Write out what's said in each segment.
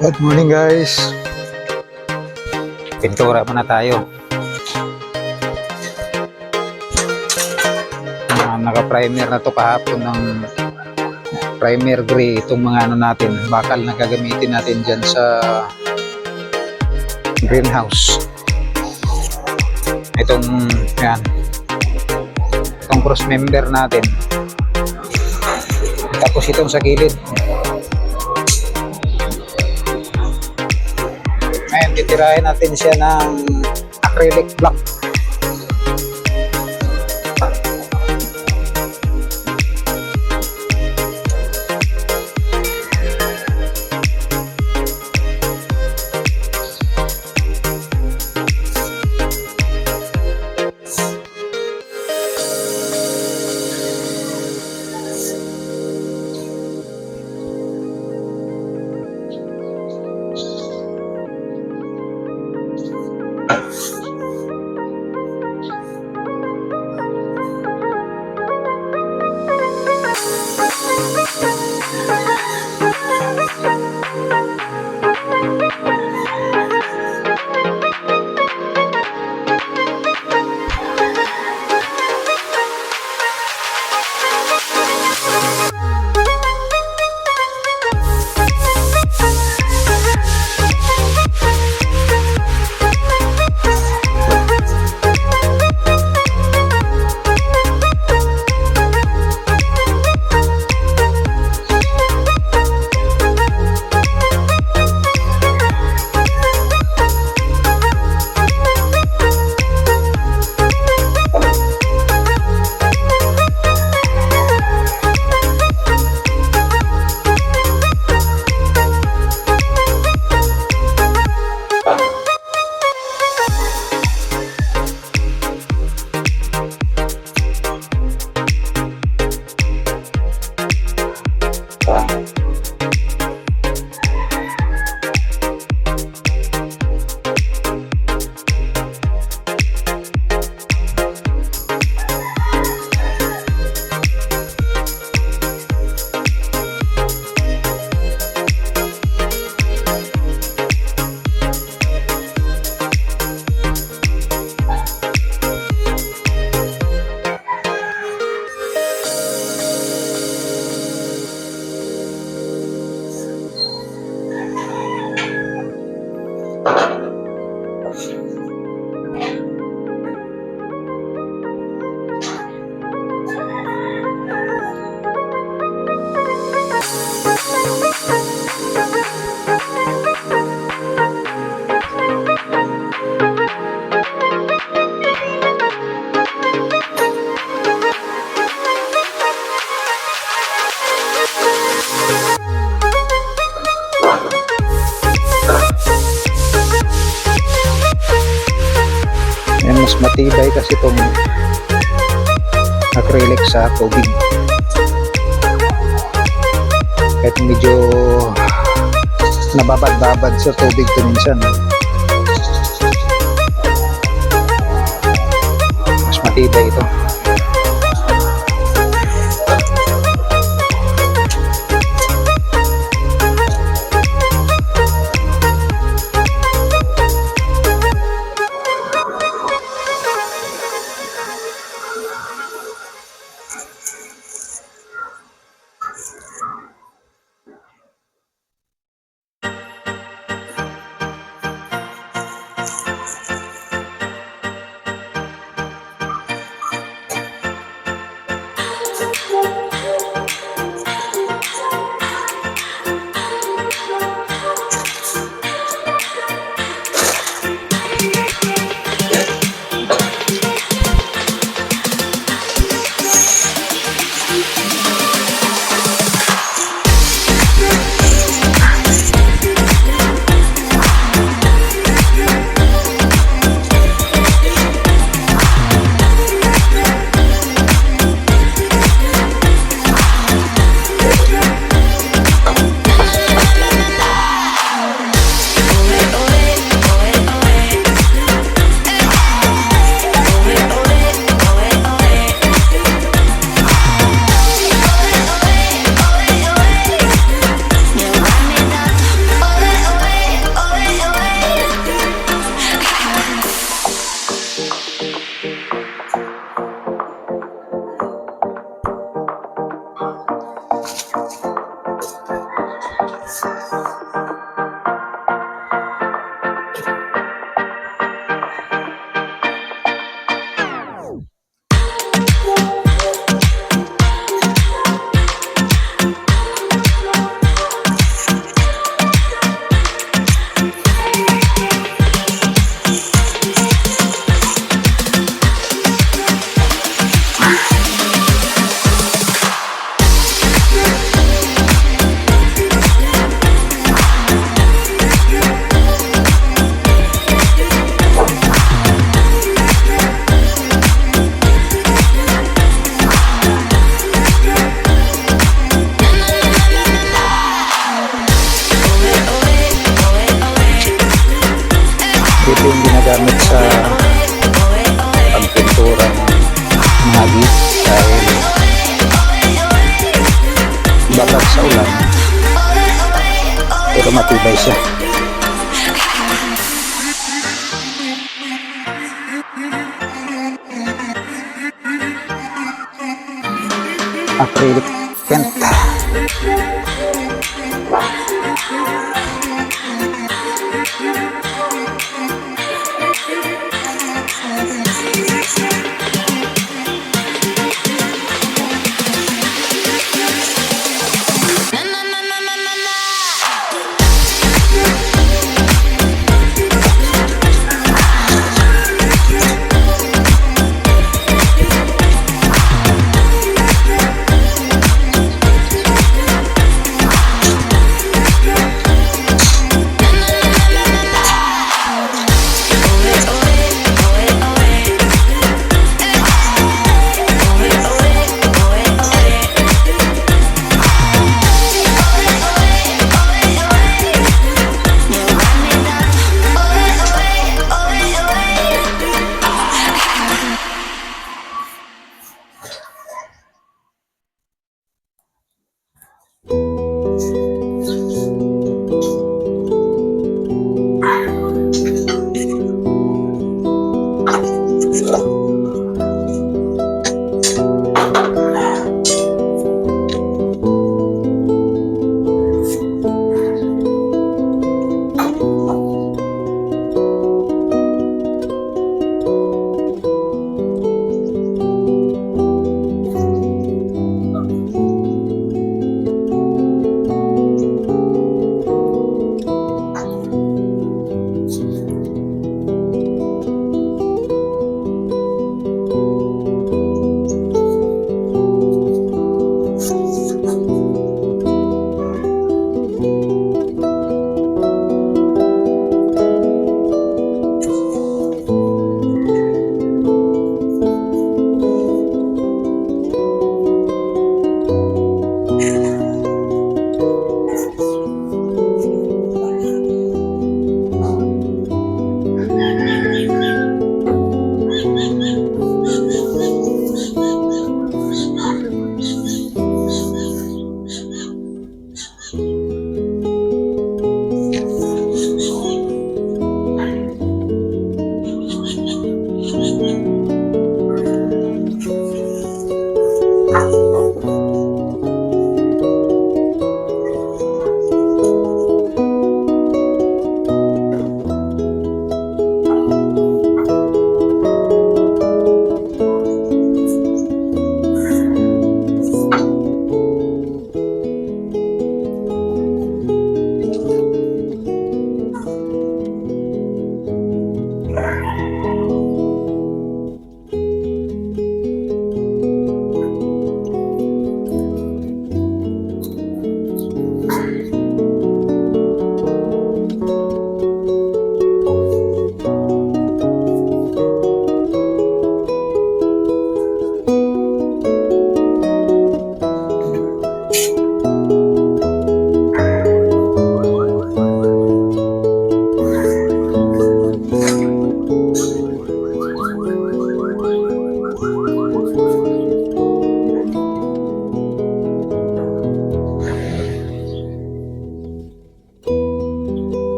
Good morning guys. Pintura muna tayo. Naka-primer na to kahapon ng primer gray itong mga ano natin, bakal na gagamitin natin dyan sa greenhouse. Itong yan, itong cross member natin, tapos itong sa gilid. Ngayon titirahin natin siya ng acrylic block. Mas matibay kasi itong acrylic sa tubig, kahit medyo nababad-babad sa tubig ito minsan, mas matibay ito. ito yung ginagamit sa pagpintura ng mga git dahil bakit sa ulan pero matibay siya. Acrylic paint.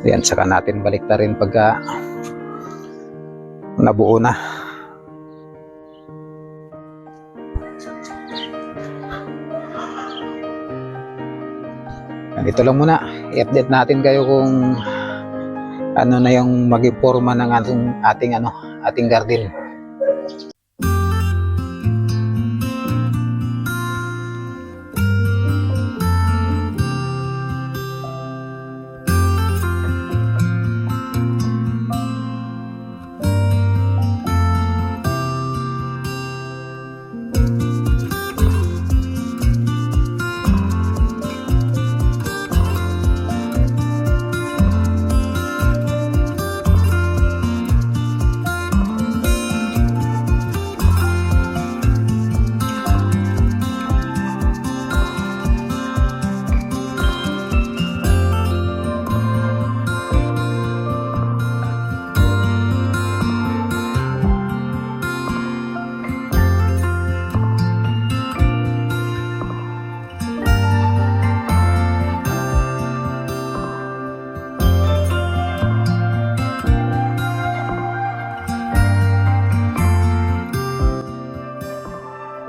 Yan, saka natin balik na rin pagka nabuo na. Ito lang muna, i-update natin kayo kung ano na yung maging forma ng ating garden.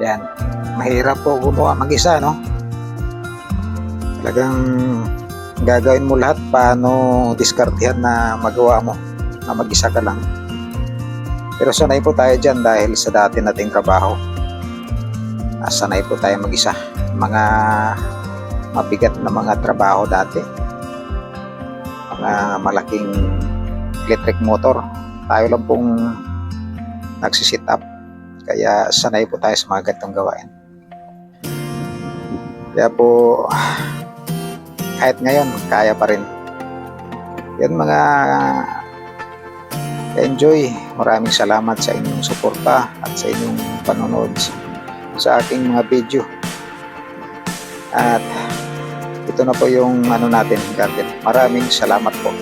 Yan, mahirap po gumawa mag-isa, no? Talagang gagawin mo lahat paano diskartehan na magawa mo na mag-isa ka lang. Pero sanay po tayo dyan dahil sa dati nating trabaho. Sanay po tayo mag-isa. Mga mabigat na mga trabaho dati. Mga malaking electric motor. Tayo lang pong nagsisit up. Kaya sanay po tayo sa mga ganitong gawain. Kaya po, kahit ngayon, kaya pa rin. Yan mga enjoy. Maraming salamat sa inyong suporta at sa inyong panonood sa aking mga video. At ito na po yung natin, garden. Maraming salamat po.